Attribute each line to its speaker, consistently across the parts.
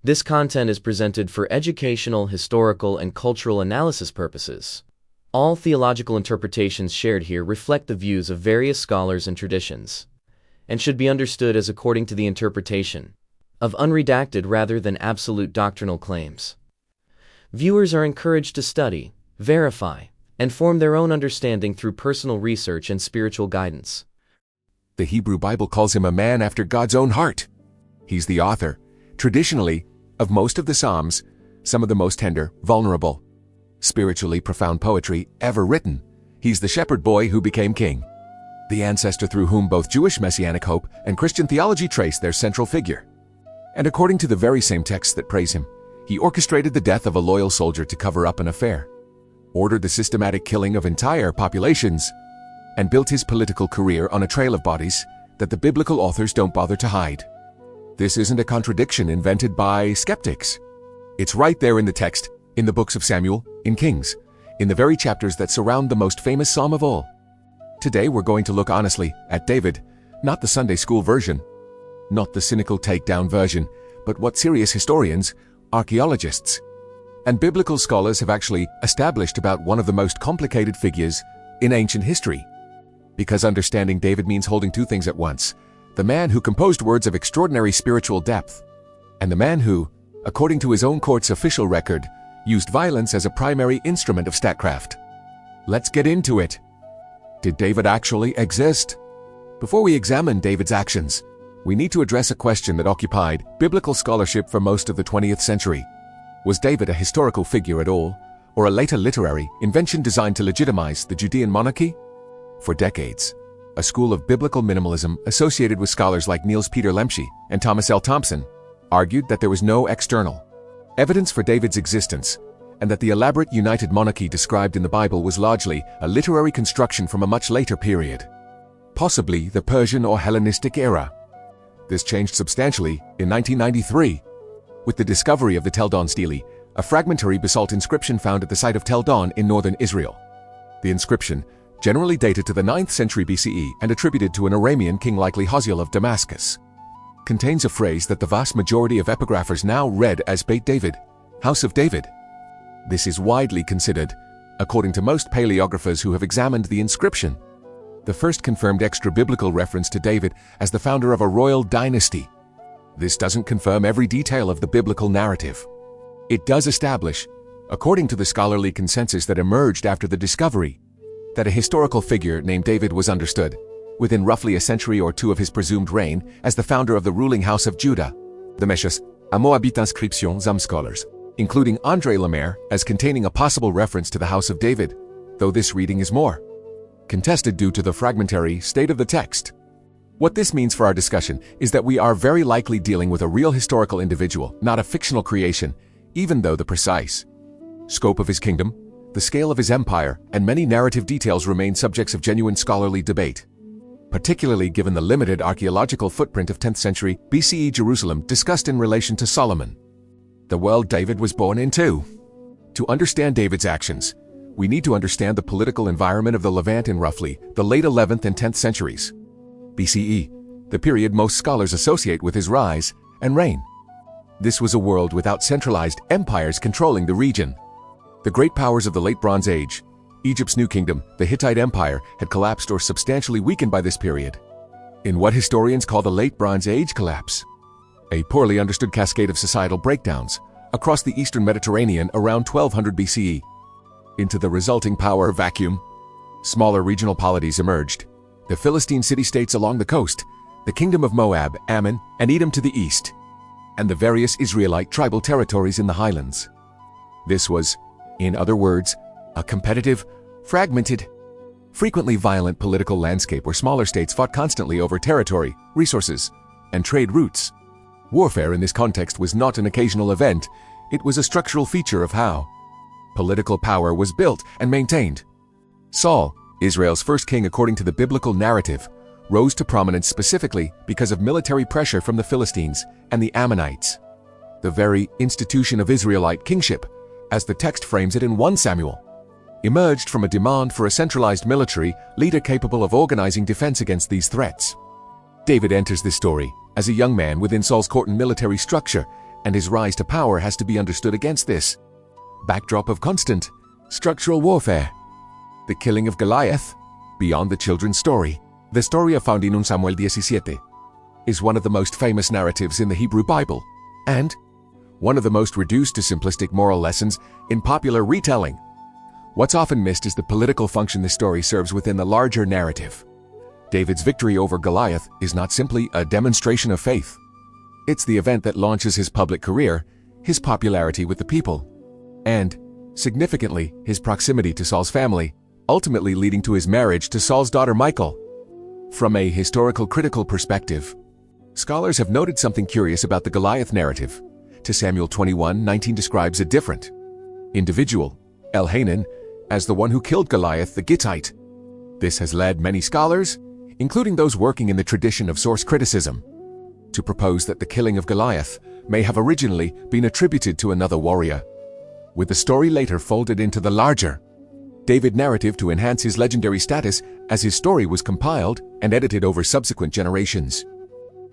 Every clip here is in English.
Speaker 1: This content is presented for educational, historical, and cultural analysis purposes. All theological interpretations shared here reflect the views of various scholars and traditions, and should be understood as according to the interpretation of unredacted rather than absolute doctrinal claims. Viewers are encouraged to study, verify, and form their own understanding through personal research and spiritual guidance.
Speaker 2: The Hebrew Bible calls him a man after God's own heart. He's the author, traditionally, of most of the Psalms, some of the most tender, vulnerable, spiritually profound poetry ever written. He's the shepherd boy who became king, the ancestor through whom both Jewish messianic hope and Christian theology trace their central figure. And according to the very same texts that praise him, he orchestrated the death of a loyal soldier to cover up an affair, ordered the systematic killing of entire populations, and built his political career on a trail of bodies that the biblical authors don't bother to hide. This isn't a contradiction invented by skeptics. It's right there in the text, in the books of Samuel, in Kings, in the very chapters that surround the most famous psalm of all. Today we're going to look honestly at David, not the Sunday school version, not the cynical takedown version, but what serious historians, archaeologists, and biblical scholars have actually established about one of the most complicated figures in ancient history. Because understanding David means holding two things at once: the man who composed words of extraordinary spiritual depth, and the man who, according to his own court's official record, used violence as a primary instrument of statecraft. Let's get into it. Did David actually exist? Before we examine David's actions, we need to address a question that occupied biblical scholarship for most of the 20th century. Was David a historical figure at all, or a later literary invention designed to legitimize the Judean monarchy? For decades, a school of biblical minimalism associated with scholars like Niels Peter Lemche and Thomas L. Thompson argued that there was no external evidence for David's existence, and that the elaborate united monarchy described in the Bible was largely a literary construction from a much later period, possibly the Persian or Hellenistic era. This changed substantially in 1993 with the discovery of the Tel Dan stele, a fragmentary basalt inscription found at the site of Tel Dan in northern Israel. The inscription, generally dated to the 9th century BCE and attributed to an Aramean king likely Hazael of Damascus, contains a phrase that the vast majority of epigraphers now read as Beit David, House of David. This is widely considered, according to most paleographers who have examined the inscription, the first confirmed extra-biblical reference to David as the founder of a royal dynasty. This doesn't confirm every detail of the biblical narrative. It does establish, according to the scholarly consensus that emerged after the discovery, that a historical figure named David was understood, within roughly a century or two of his presumed reign, as the founder of the ruling house of Judah. The Meshes, a Moabite inscription, some scholars, including André Lemaire, as containing a possible reference to the house of David, though this reading is more contested due to the fragmentary state of the text. What this means for our discussion is that we are very likely dealing with a real historical individual, not a fictional creation, even though the precise scope of his kingdom, the scale of his empire, and many narrative details remain subjects of genuine scholarly debate, particularly given the limited archaeological footprint of 10th century BCE Jerusalem discussed in relation to Solomon, the world David was born into. To understand David's actions, we need to understand the political environment of the Levant in roughly the late 11th and 10th centuries BCE, the period most scholars associate with his rise and reign. This was a world without centralized empires controlling the region. The great powers of the late Bronze Age, Egypt's New Kingdom, the Hittite Empire, had collapsed or substantially weakened by this period, in what historians call the Late Bronze Age collapse, a poorly understood cascade of societal breakdowns across the eastern Mediterranean around 1200 BCE. Into the resulting power vacuum, smaller regional polities emerged: the Philistine city-states along the coast, the Kingdom of Moab, Ammon, and Edom to the east, and the various Israelite tribal territories in the highlands. This was, in other words, a competitive, fragmented, frequently violent political landscape where smaller states fought constantly over territory, resources, and trade routes. Warfare in this context was not an occasional event, it was a structural feature of how political power was built and maintained. Saul, Israel's first king according to the biblical narrative, rose to prominence specifically because of military pressure from the Philistines and the Ammonites. The very institution of Israelite kingship, as the text frames it in 1 Samuel, emerged from a demand for a centralized military leader capable of organizing defense against these threats. David enters this story as a young man within Saul's court and military structure, and his rise to power has to be understood against this backdrop of constant structural warfare. The killing of Goliath, beyond the children's story, the story of found in 1 Samuel 17, is one of the most famous narratives in the Hebrew Bible, and one of the most reduced to simplistic moral lessons in popular retelling. What's often missed is the political function this story serves within the larger narrative. David's victory over Goliath is not simply a demonstration of faith. It's the event that launches his public career, his popularity with the people, and, significantly, his proximity to Saul's family, ultimately leading to his marriage to Saul's daughter Michal. From a historical critical perspective, scholars have noted something curious about the Goliath narrative. 2 Samuel 21:19 describes a different individual, Elhanan, as the one who killed Goliath the Gittite. This has led many scholars, including those working in the tradition of source criticism, to propose that the killing of Goliath may have originally been attributed to another warrior, with the story later folded into the larger David narrative to enhance his legendary status as his story was compiled and edited over subsequent generations.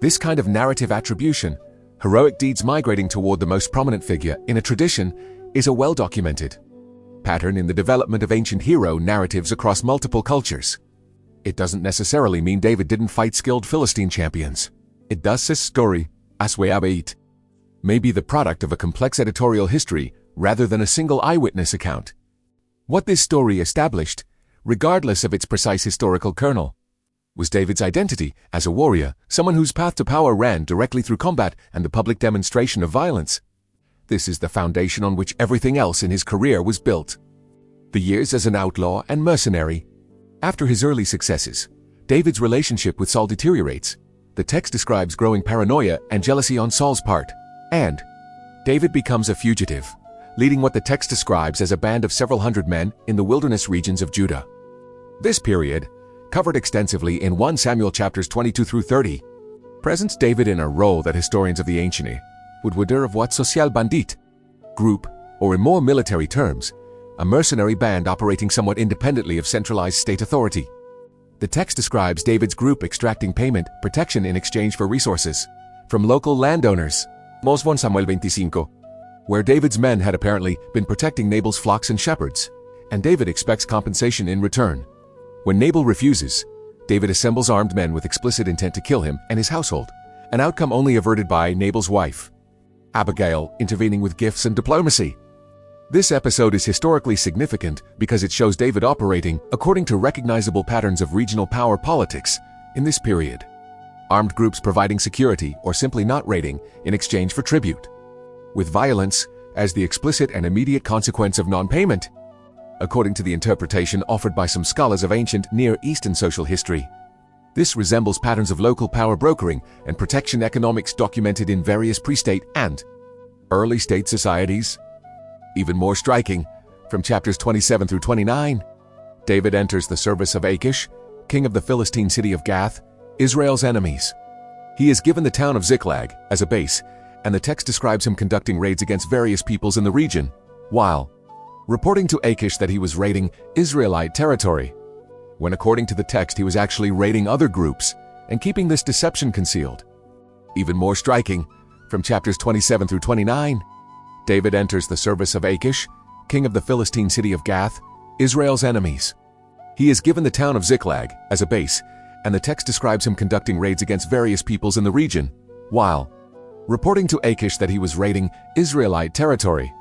Speaker 2: This kind of narrative attribution, heroic deeds migrating toward the most prominent figure in a tradition, is a well-documented pattern in the development of ancient hero narratives across multiple cultures. It doesn't necessarily mean David didn't fight skilled Philistine champions. It does this story, asweabeit, may be the product of a complex editorial history rather than a single eyewitness account. What this story established, regardless of its precise historical kernel, was David's identity as a warrior, someone whose path to power ran directly through combat and the public demonstration of violence. This is the foundation on which everything else in his career was built. The years as an outlaw and mercenary. After his early successes, David's relationship with Saul deteriorates. The text describes growing paranoia and jealousy on Saul's part, and David becomes a fugitive, leading what the text describes as a band of several hundred men in the wilderness regions of Judah. This period, covered extensively in 1 Samuel chapters 22 through 30, presents David in a role that historians of the ancient would wadir of what social bandit group, or in more military terms, a mercenary band operating somewhat independently of centralized state authority. The text describes David's group extracting payment, protection in exchange for resources from local landowners. 1 Samuel 25, where David's men had apparently been protecting Nabal's flocks and shepherds, and David expects compensation in return. When Nabal refuses, David assembles armed men with explicit intent to kill him and his household, an outcome only averted by Nabal's wife, Abigail, intervening with gifts and diplomacy. This episode is historically significant because it shows David operating according to recognizable patterns of regional power politics in this period. Armed groups providing security or simply not raiding in exchange for tribute, with violence as the explicit and immediate consequence of non-payment, according to the interpretation offered by some scholars of ancient Near Eastern social history. This resembles patterns of local power brokering and protection economics documented in various pre-state and early state societies. Even more striking, from chapters 27 through 29, David enters the service of Achish, king of the Philistine city of Gath, Israel's enemies. He is given the town of Ziklag as a base, and the text describes him conducting raids against various peoples in the region, while reporting to Achish that he was raiding Israelite territory, when according to the text he was actually raiding other groups and keeping this deception concealed. Even more striking, from chapters 27 through 29, David enters the service of Achish, king of the Philistine city of Gath, Israel's enemies. He is given the town of Ziklag as a base, and the text describes him conducting raids against various peoples in the region, while reporting to Achish that he was raiding Israelite territory,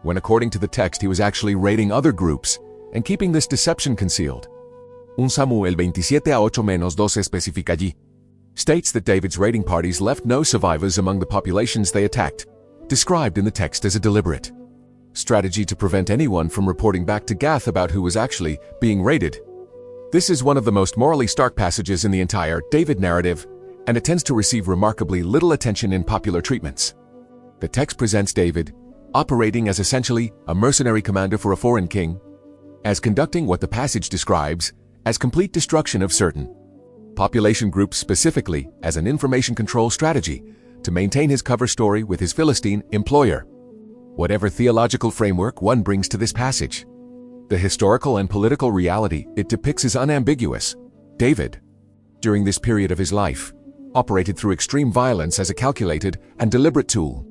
Speaker 2: when according to the text he was actually raiding other groups and keeping this deception concealed. 1 Samuel 27:8-12 especifica allí, states that David's raiding parties left no survivors among the populations they attacked, described in the text as a deliberate strategy to prevent anyone from reporting back to Gath about who was actually being raided. This is one of the most morally stark passages in the entire David narrative, and it tends to receive remarkably little attention in popular treatments. The text presents David operating as essentially a mercenary commander for a foreign king, as conducting what the passage describes as complete destruction of certain population groups, specifically as an information control strategy to maintain his cover story with his Philistine employer. Whatever theological framework one brings to this passage, the historical and political reality it depicts is unambiguous. David, during this period of his life, operated through extreme violence as a calculated and deliberate tool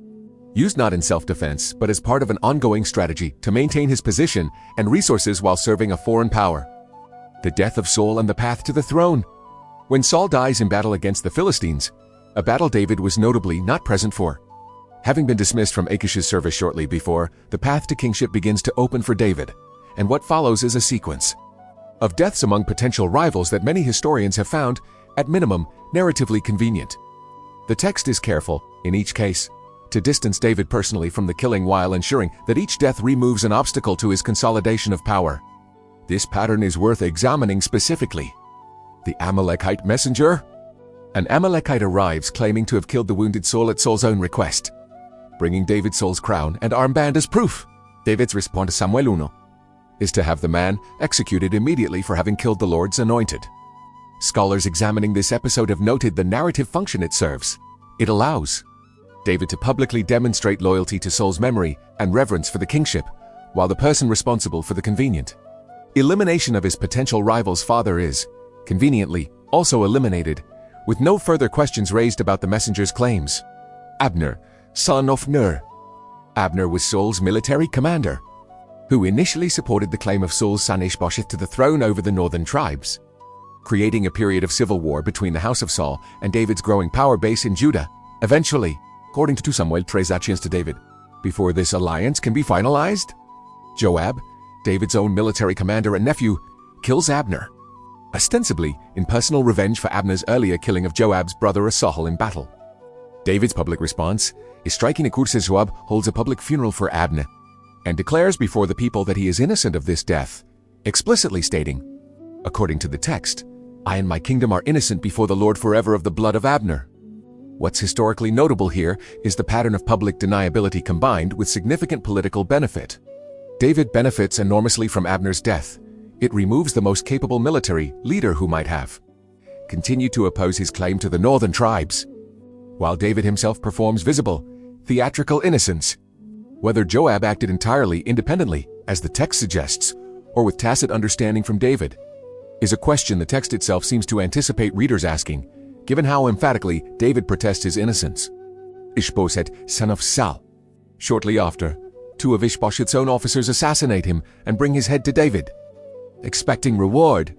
Speaker 2: used not in self-defense but as part of an ongoing strategy to maintain his position and resources while serving a foreign power. The death of Saul and the path to the throne. When Saul dies in battle against the Philistines, a battle David was notably not present for. Having been dismissed from Achish's service shortly before, the path to kingship begins to open for David, and what follows is a sequence of deaths among potential rivals that many historians have found, at minimum, narratively convenient. The text is careful, in each case, to distance David personally from the killing while ensuring that each death removes an obstacle to his consolidation of power. This pattern is worth examining specifically. The Amalekite messenger? An Amalekite arrives claiming to have killed the wounded Saul at Saul's own request, bringing David Saul's crown and armband as proof. David's response to Samuel 1 is to have the man executed immediately for having killed the Lord's anointed. Scholars examining this episode have noted the narrative function it serves. It allows David to publicly demonstrate loyalty to Saul's memory and reverence for the kingship, while the person responsible for the convenient elimination of his potential rival's father is, conveniently, also eliminated, with no further questions raised about the messenger's claims. Abner, son of Ner. Abner was Saul's military commander, who initially supported the claim of Saul's son Ishbosheth to the throne over the northern tribes, creating a period of civil war between the house of Saul and David's growing power base in Judah. Eventually, according to 2 Samuel 3 actions to David, before this alliance can be finalized, Joab, David's own military commander and nephew, kills Abner, ostensibly in personal revenge for Abner's earlier killing of Joab's brother Asahel in battle. David's public response is striking a course as Joab holds a public funeral for Abner and declares before the people that he is innocent of this death, explicitly stating, according to the text, "I and my kingdom are innocent before the Lord forever of the blood of Abner." What's historically notable here is the pattern of public deniability combined with significant political benefit. David benefits enormously from Abner's death. It removes the most capable military leader who might have continued to oppose his claim to the northern tribes, while David himself performs visible, theatrical innocence. Whether Joab acted entirely independently, as the text suggests, or with tacit understanding from David, is a question the text itself seems to anticipate readers asking, given how emphatically David protests his innocence. Ishbosheth, son of Saul. Shortly after, 2 of Ishbosheth's own officers assassinate him and bring his head to David, expecting reward.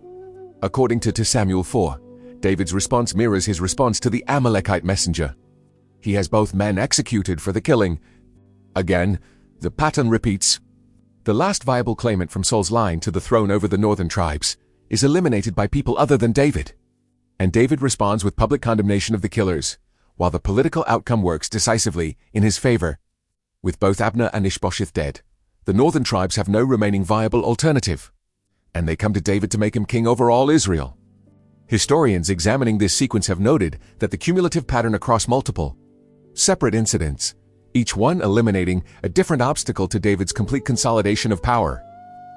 Speaker 2: According to 2 Samuel 4, David's response mirrors his response to the Amalekite messenger. He has both men executed for the killing. Again, the pattern repeats. The last viable claimant from Saul's line to the throne over the northern tribes is eliminated by people other than David, and David responds with public condemnation of the killers, while the political outcome works decisively in his favor. With both Abner and Ishbosheth dead, the northern tribes have no remaining viable alternative, and they come to David to make him king over all Israel. Historians examining this sequence have noted that the cumulative pattern across multiple, separate incidents, each one eliminating a different obstacle to David's complete consolidation of power,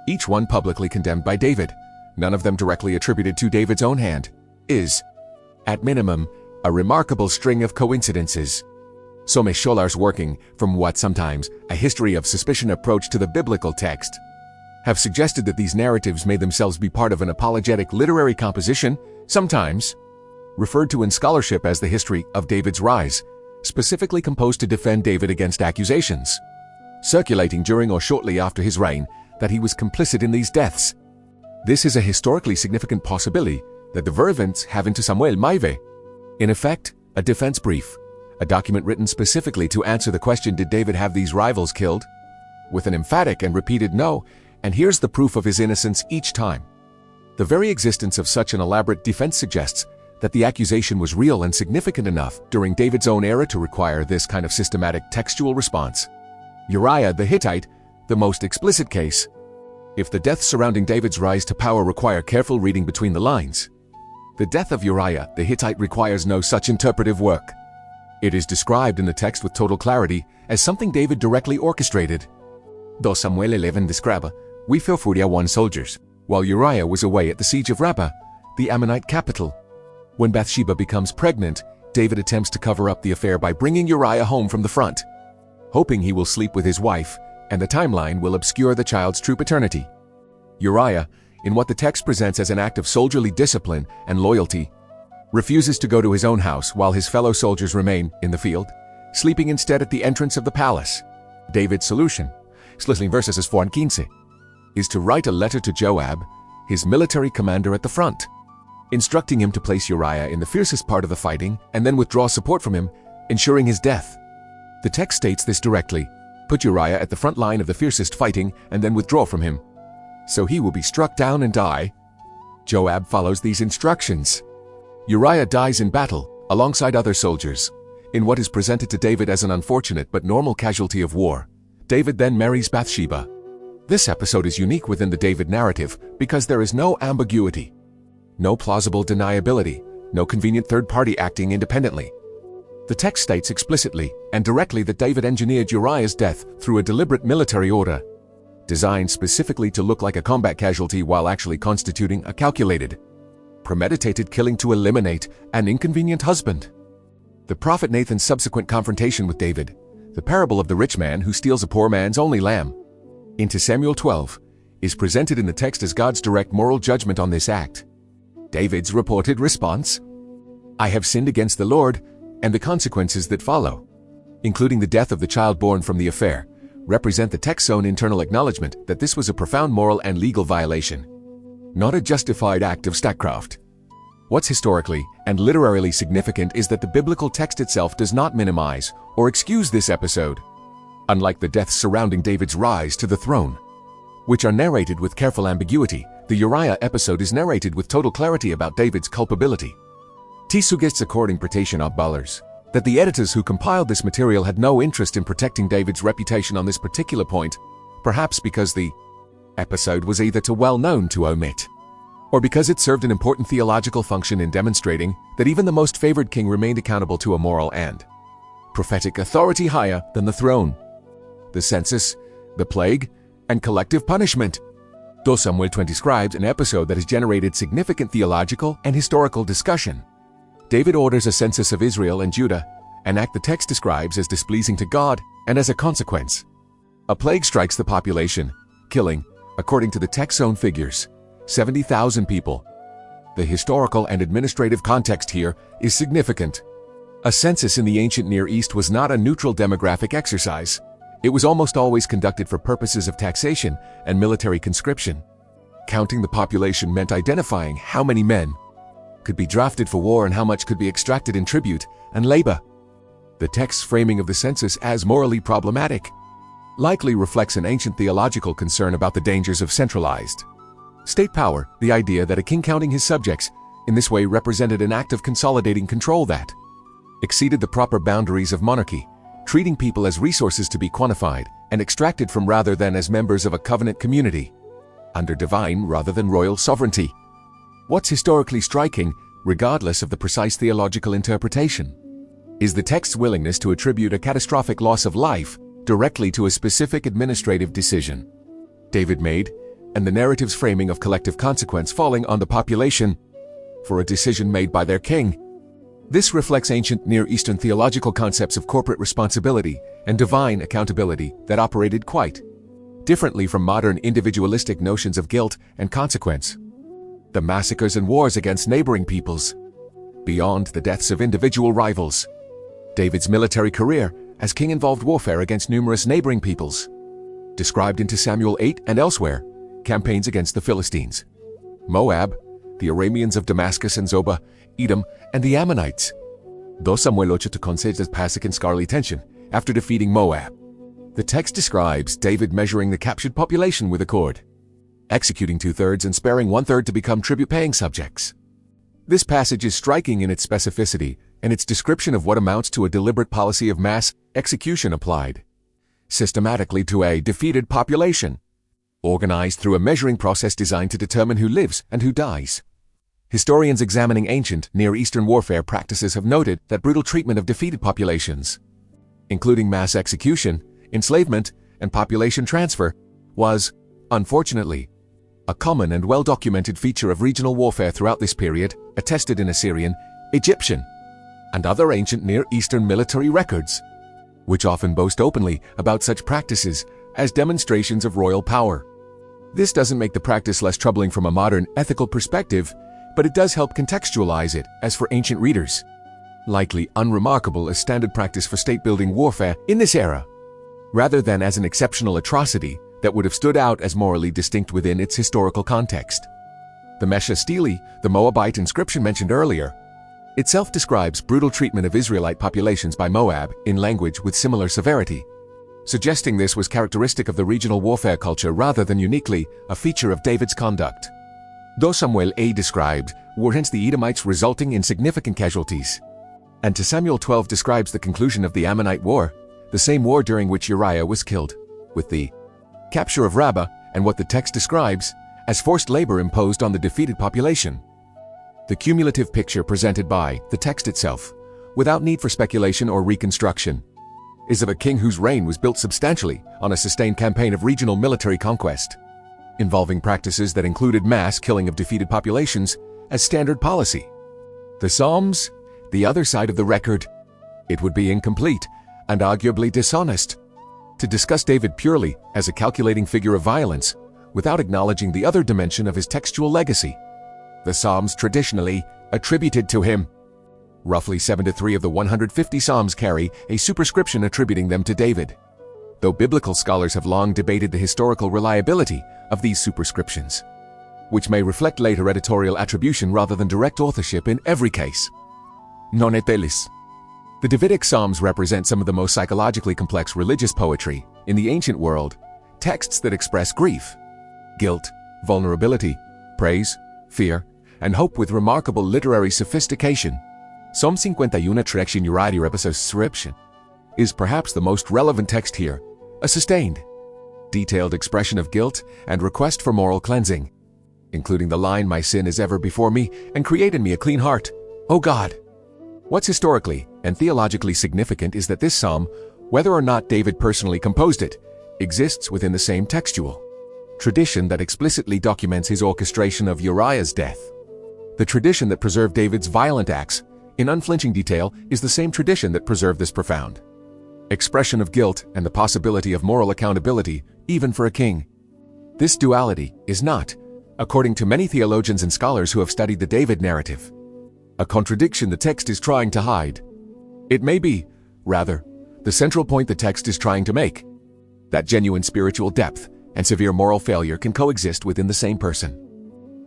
Speaker 2: each one publicly condemned by David, none of them directly attributed to David's own hand, is, at minimum, a remarkable string of coincidences. Some scholars working from what sometimes a history of suspicion approach to the biblical text have suggested that these narratives may themselves be part of an apologetic literary composition, sometimes referred to in scholarship as the history of David's rise, specifically composed to defend David against accusations, circulating during or shortly after his reign, that he was complicit in these deaths. This is a historically significant possibility that the vervents have into Samuel Maive, in effect, a defense brief, a document written specifically to answer the question, did David have these rivals killed? With an emphatic and repeated no, and here's the proof of his innocence each time. The very existence of such an elaborate defense suggests that the accusation was real and significant enough during David's own era to require this kind of systematic textual response. Uriah the Hittite, the most explicit case. If the deaths surrounding David's rise to power require careful reading between the lines, the death of Uriah the Hittite requires no such interpretive work. It is described in the text with total clarity as something David directly orchestrated. Though Samuel 11 describe, we fell 41 soldiers, while Uriah was away at the siege of Rabbah, the Ammonite capital. When Bathsheba becomes pregnant, David attempts to cover up the affair by bringing Uriah home from the front, hoping he will sleep with his wife, and the timeline will obscure the child's true paternity. Uriah, in what the text presents as an act of soldierly discipline and loyalty, refuses to go to his own house while his fellow soldiers remain in the field, sleeping instead at the entrance of the palace. David's solution, slitting verses 4 and 15, is to write a letter to Joab, his military commander at the front, instructing him to place Uriah in the fiercest part of the fighting and then withdraw support from him, ensuring his death. The text states this directly: put Uriah at the front line of the fiercest fighting and then withdraw from him, so he will be struck down and die. Joab follows these instructions. Uriah dies in battle, alongside other soldiers, in what is presented to David as an unfortunate but normal casualty of war. David then marries Bathsheba. This episode is unique within the David narrative because there is no ambiguity, no plausible deniability, no convenient third party acting independently. The text states explicitly and directly that David engineered Uriah's death through a deliberate military order, designed specifically to look like a combat casualty while actually constituting a calculated, premeditated killing to eliminate an inconvenient husband. The prophet Nathan's subsequent confrontation with David, the parable of the rich man who steals a poor man's only lamb, into Samuel 12, is presented in the text as God's direct moral judgment on this act. David's reported response: I have sinned against the Lord, and the consequences that follow, including the death of the child born from the affair, represent the text's own internal acknowledgement that this was a profound moral and legal violation, not a justified act of statecraft. What's historically and literarily significant is that the biblical text itself does not minimize or excuse this episode, unlike the deaths surrounding David's rise to the throne, which are narrated with careful ambiguity. The Uriah episode is narrated with total clarity about David's culpability. T suggests, according Pratation of Ballers, that the editors who compiled this material had no interest in protecting David's reputation on this particular point, perhaps because the episode was either too well known to omit, or because it served an important theological function in demonstrating that even the most favored king remained accountable to a moral and prophetic authority higher than the throne. The census, the plague, and collective punishment. 2 Samuel 20 describes an episode that has generated significant theological and historical discussion. David orders a census of Israel and Judah, an act the text describes as displeasing to God, and as a consequence, a plague strikes the population, killing, according to the text's own figures, 70,000 people. The historical and administrative context here is significant. A census in the ancient Near East was not a neutral demographic exercise. It was almost always conducted for purposes of taxation and military conscription. Counting the population meant identifying how many men could be drafted for war and how much could be extracted in tribute and labor. The text's framing of the census as morally problematic likely reflects an ancient theological concern about the dangers of centralized state power. The idea that a king counting his subjects in this way represented an act of consolidating control that exceeded the proper boundaries of monarchy, treating people as resources to be quantified and extracted from rather than as members of a covenant community, under divine rather than royal sovereignty. What's historically striking, regardless of the precise theological interpretation, is the text's willingness to attribute a catastrophic loss of life directly to a specific administrative decision David made, and the narrative's framing of collective consequence falling on the population for a decision made by their king. This reflects ancient Near Eastern theological concepts of corporate responsibility and divine accountability that operated quite differently from modern individualistic notions of guilt and consequence. The massacres and wars against neighboring peoples, beyond the deaths of individual rivals. David's military career as king involved warfare against numerous neighboring peoples, described into Samuel 8 and elsewhere, campaigns against the Philistines, Moab, the Arameans of Damascus and Zobah, Edom, and the Ammonites. 2 Samuel 8 to concedes Pasuk and Scarly tension after defeating Moab. The text describes David measuring the captured population with a cord, executing 2/3 and sparing 1/3 to become tribute-paying subjects. This passage is striking in its specificity and its description of what amounts to a deliberate policy of mass execution applied systematically to a defeated population, organized through a measuring process designed to determine who lives and who dies. Historians examining ancient Near Eastern warfare practices have noted that brutal treatment of defeated populations, including mass execution, enslavement, and population transfer, was, unfortunately, a common and well-documented feature of regional warfare throughout this period, attested in Assyrian, Egyptian, and other ancient Near Eastern military records, which often boast openly about such practices as demonstrations of royal power. This doesn't make the practice less troubling from a modern ethical perspective, but it does help contextualize it as for ancient readers. likely unremarkable as standard practice for state-building warfare in this era, rather than as an exceptional atrocity that would have stood out as morally distinct within its historical context. The Mesha Stele, the Moabite inscription mentioned earlier, itself describes brutal treatment of Israelite populations by Moab in language with similar severity, suggesting this was characteristic of the regional warfare culture rather than uniquely a feature of David's conduct. Though Samuel A described war against the Edomites resulting in significant casualties, and to Samuel 12 describes the conclusion of the Ammonite War, the same war during which Uriah was killed, with the capture of Rabbah and what the text describes as forced labor imposed on the defeated population. The cumulative picture presented by the text itself, without need for speculation or reconstruction, is of a king whose reign was built substantially on a sustained campaign of regional military conquest, involving practices that included mass killing of defeated populations as standard policy. The Psalms, the other side of the record, it would be incomplete and arguably dishonest to discuss David purely as a calculating figure of violence without acknowledging the other dimension of his textual legacy. The Psalms traditionally attributed to him. Roughly 73 of the 150 Psalms carry a superscription attributing them to David, though biblical scholars have long debated the historical reliability of these superscriptions, which may reflect later editorial attribution rather than direct authorship in every case. Non etelis. The Davidic Psalms represent some of the most psychologically complex religious poetry in the ancient world, texts that express grief, guilt, vulnerability, praise, fear, and hope with remarkable literary sophistication. Psalm 51 Trek in Uriah Repososcription is perhaps the most relevant text here, a sustained, detailed expression of guilt and request for moral cleansing, including the line, "My sin is ever before me, and create in me a clean heart, O God." What's historically and theologically significant is that this psalm, whether or not David personally composed it, exists within the same textual tradition that explicitly documents his orchestration of Uriah's death. The tradition that preserved David's violent acts in unflinching detail is the same tradition that preserved this profound expression of guilt and the possibility of moral accountability, even for a king. This duality is not, according to many theologians and scholars who have studied the David narrative, a contradiction the text is trying to hide. It may be, rather, the central point the text is trying to make, that genuine spiritual depth and severe moral failure can coexist within the same person,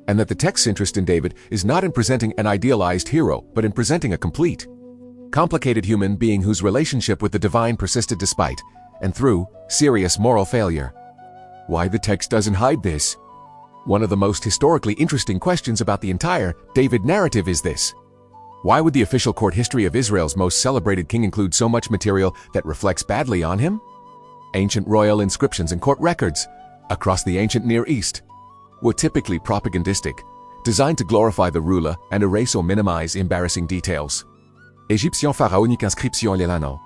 Speaker 2: and that the text's interest in David is not in presenting an idealized hero, but in presenting a complete, complicated human being whose relationship with the divine persisted despite, and through, serious moral failure. Why the text doesn't hide this? One of the most historically interesting questions about the entire David narrative is this: why would the official court history of Israel's most celebrated king include so much material that reflects badly on him? Ancient royal inscriptions and court records across the ancient Near East were typically propagandistic, designed to glorify the ruler and erase or minimize embarrassing details. Égyptien pharaonique inscription l'Elano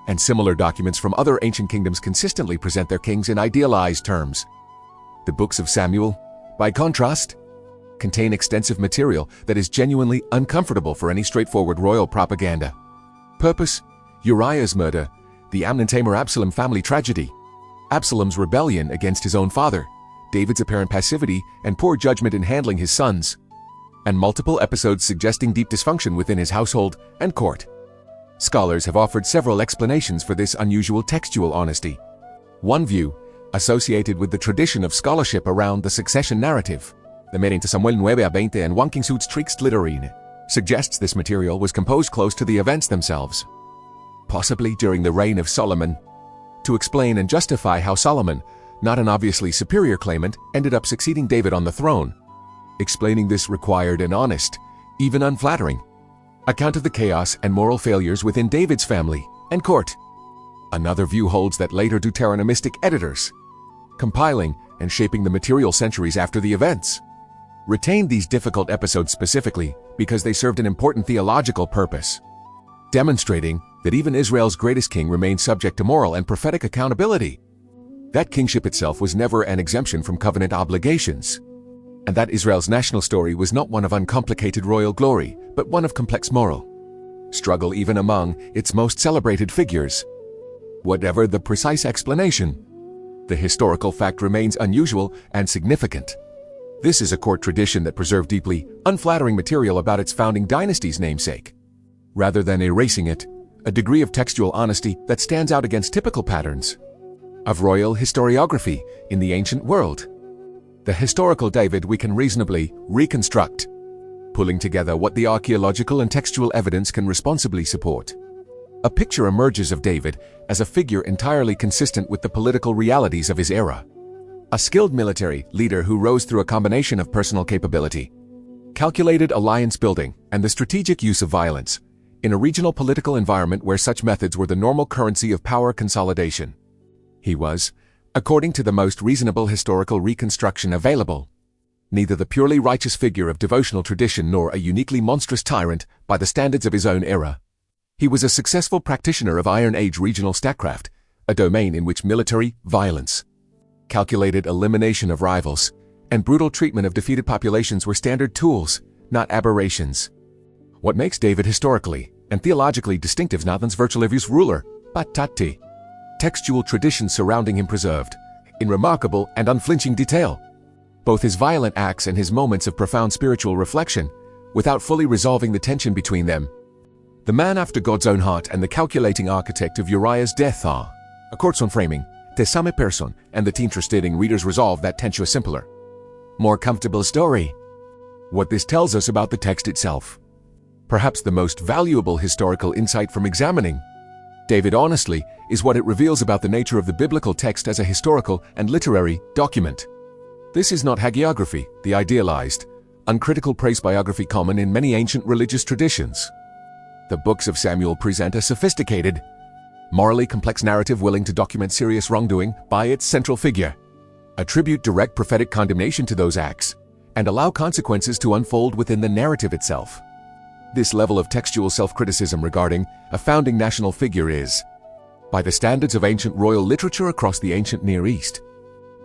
Speaker 2: and similar documents from other ancient kingdoms consistently present their kings in idealized terms. The books of Samuel, by contrast, contain extensive material that is genuinely uncomfortable for any straightforward royal propaganda. Purpose: Uriah's murder, the Amnon-Tamar-Absalom family tragedy, Absalom's rebellion against his own father, David's apparent passivity and poor judgment in handling his sons, and multiple episodes suggesting deep dysfunction within his household and court. Scholars have offered several explanations for this unusual textual honesty. One view, associated with the tradition of scholarship around the succession narrative, the Merente Samuel 9:20 and 1 Kings Trixt Literine, suggests this material was composed close to the events themselves, possibly during the reign of Solomon, to explain and justify how Solomon, not an obviously superior claimant, ended up succeeding David on the throne. Explaining this required an honest, even unflattering, account of the chaos and moral failures within David's family and court. Another view holds that later Deuteronomistic editors, compiling and shaping the material centuries after the events, retained these difficult episodes specifically because they served an important theological purpose, demonstrating that even Israel's greatest king remained subject to moral and prophetic accountability. That kingship itself was never an exemption from covenant obligations, and that Israel's national story was not one of uncomplicated royal glory, but one of complex moral struggle even among its most celebrated figures. Whatever the precise explanation, the historical fact remains unusual and significant. This is a court tradition that preserved deeply unflattering material about its founding dynasty's namesake. rather than erasing it, a degree of textual honesty that stands out against typical patterns of royal historiography in the ancient world. The historical David we can reasonably reconstruct, pulling together what the archaeological and textual evidence can responsibly support. A picture emerges of David as a figure entirely consistent with the political realities of his era. A skilled military leader who rose through a combination of personal capability, calculated alliance building, and the strategic use of violence, in a regional political environment where such methods were the normal currency of power consolidation. He was, according to the most reasonable historical reconstruction available, neither the purely righteous figure of devotional tradition nor a uniquely monstrous tyrant by the standards of his own era. He was a successful practitioner of Iron Age regional statecraft, a domain in which military violence, calculated elimination of rivals, and brutal treatment of defeated populations were standard tools, not aberrations. What makes David historically and theologically distinctive is Nathan's virtually ruler, Batati. Textual traditions surrounding him preserved, in remarkable and unflinching detail, both his violent acts and his moments of profound spiritual reflection, without fully resolving the tension between them. The man after God's own heart and the calculating architect of Uriah's death are, accords on framing, the same person, and the interesting readers resolve that tension a simpler, more comfortable story. What this tells us about the text itself. Perhaps the most valuable historical insight from examining David honestly is what it reveals about the nature of the biblical text as a historical and literary document. This is not hagiography, the idealized, uncritical praise biography common in many ancient religious traditions. The books of Samuel present a sophisticated, morally complex narrative willing to document serious wrongdoing by its central figure, attribute direct prophetic condemnation to those acts, and allow consequences to unfold within the narrative itself. This level of textual self-criticism regarding a founding national figure is, by the standards of ancient royal literature across the ancient Near East,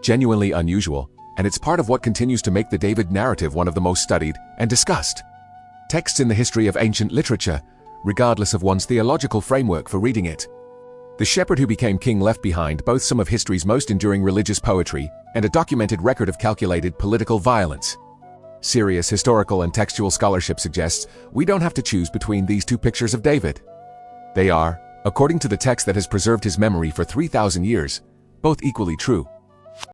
Speaker 2: genuinely unusual, and it's part of what continues to make the David narrative one of the most studied and discussed texts in the history of ancient literature, regardless of one's theological framework for reading it. The shepherd who became king left behind both some of history's most enduring religious poetry and a documented record of calculated political violence. Serious historical and textual scholarship suggests we don't have to choose between these two pictures of David. They are, according to the text that has preserved his memory for 3,000 years, both equally true.